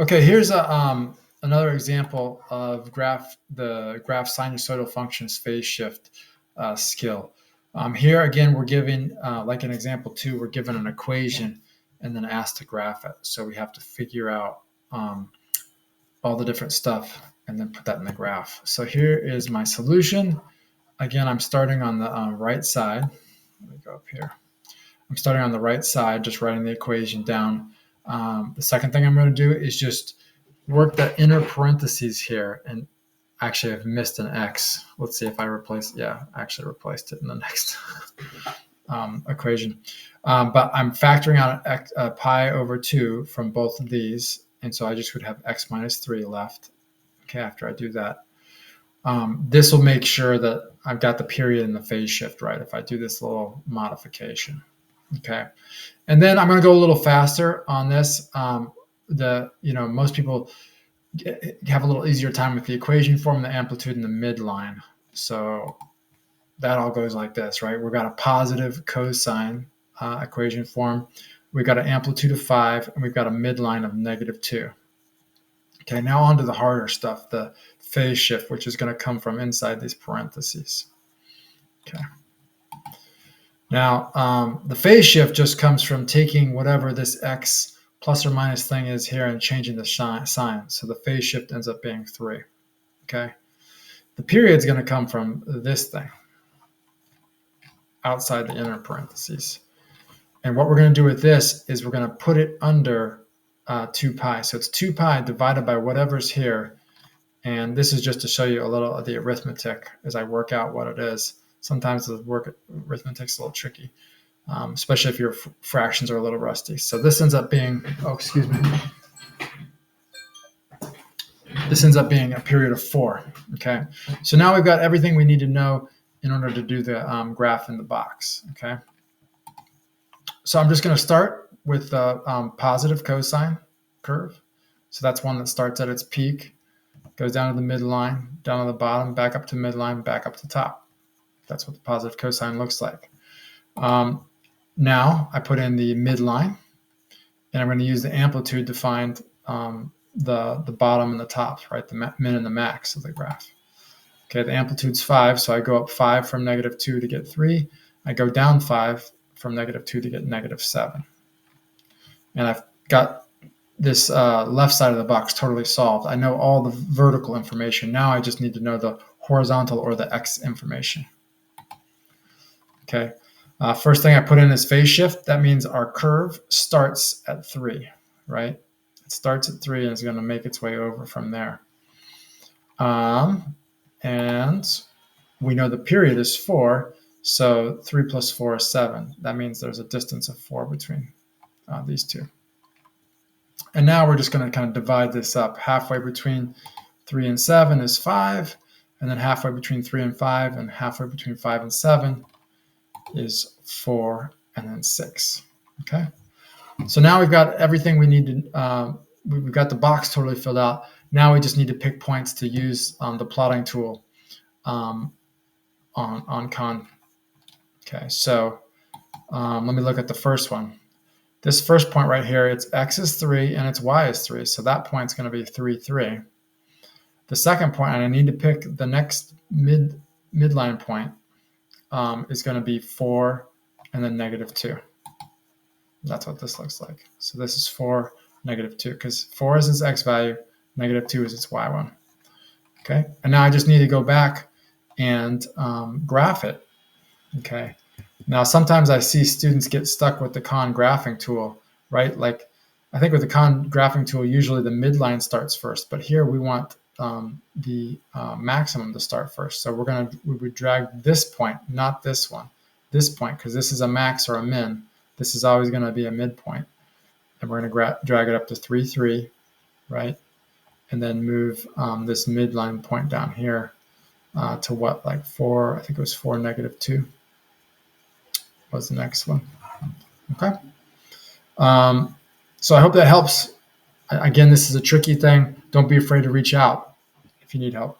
Okay, here's another example of the graph sinusoidal functions phase shift skill. Here again, we're given, like in example 2, we're given an equation and then asked to graph it. So we have to figure out all the different stuff and then put that in the graph. So here is my solution. Again, I'm starting on the right side. Let me go up here. I'm starting on the right side, just writing the equation down. The second thing I'm going to do is just work the inner parentheses here. And actually, I've missed an x. Let's see if I replace. Yeah, I actually replaced it in the next equation. But I'm factoring out x, pi over 2 from both of these. And so I just would have x minus 3 left. Okay, after I do that. This will make sure that I've got the period and the phase shift right if I do this little modification. Okay, and then I'm going to go a little faster on this. Most people have a little easier time with the equation form, the amplitude, and the midline. So that all goes like this, right? We've got a positive cosine equation form. We've got an amplitude of 5, and we've got a midline of -2. Okay, now on to the harder stuff, the phase shift, which is going to come from inside these parentheses. Okay. Now, the phase shift just comes from taking whatever this x plus or minus thing is here and changing the sign. So the phase shift ends up being 3. Okay. The period is going to come from this thing outside the inner parentheses. And what we're going to do with this is we're going to put it under 2 pi. So it's 2 pi divided by whatever's here. And this is just to show you a little of the arithmetic as I work out what it is. Sometimes the arithmetic's a little tricky, especially if your fractions are a little rusty. So this ends up being, this ends up being a period of 4. Okay, so now we've got everything we need to know in order to do the graph in the box. Okay, so I'm just going to start with the positive cosine curve. So that's one that starts at its peak, goes down to the midline, down to the bottom, back up to midline, back up to top. That's what the positive cosine looks like. Now I put in the midline, and I'm going to use the amplitude to find the bottom and the top, right? The min and the max of the graph. Okay, the amplitude's 5, so I go up 5 from -2 to get 3. I go down 5 from -2 to get -7. And I've got this left side of the box totally solved. I know all the vertical information. Now I just need to know the horizontal or the x information. Okay, first thing I put in is phase shift. That means our curve starts at 3, right? It starts at 3 and is going to make its way over from there. And we know the period is 4, so 3 plus 4 is 7. That means there's a distance of 4 between these two. And now we're just going to kind of divide this up. Halfway between 3 and 7 is 5, and then halfway between 3 and 5, and halfway between 5 and 7 is 4, and then 6. Okay, so now we've got everything we need to. We've got the box totally filled out. Now we just need to pick points to use the plotting tool on Con. Okay, so let me look at the first one. This first point right here, its x is 3 and its y is 3, so that point's going to be 3, 3. The second point, and I need to pick the next midline point, is going to be 4 and then -2. That's what this looks like. So this is 4, -2, because 4 is its x value, -2 is its y one. Okay, and now I just need to go back and graph it. Okay, now sometimes I see students get stuck with the Con graphing tool, right? Like I think with the Con graphing tool, usually the midline starts first, but here we want the maximum to start first. So we would drag this point, not this one, this point, because this is a max or a min. This is always going to be a midpoint. And we're going to drag it up to 3, 3, right? And then move this midline point down here to what, like 4, I think it was 4, -2 was the next one. Okay. So I hope that helps. Again, this is a tricky thing. Don't be afraid to reach out if you need help.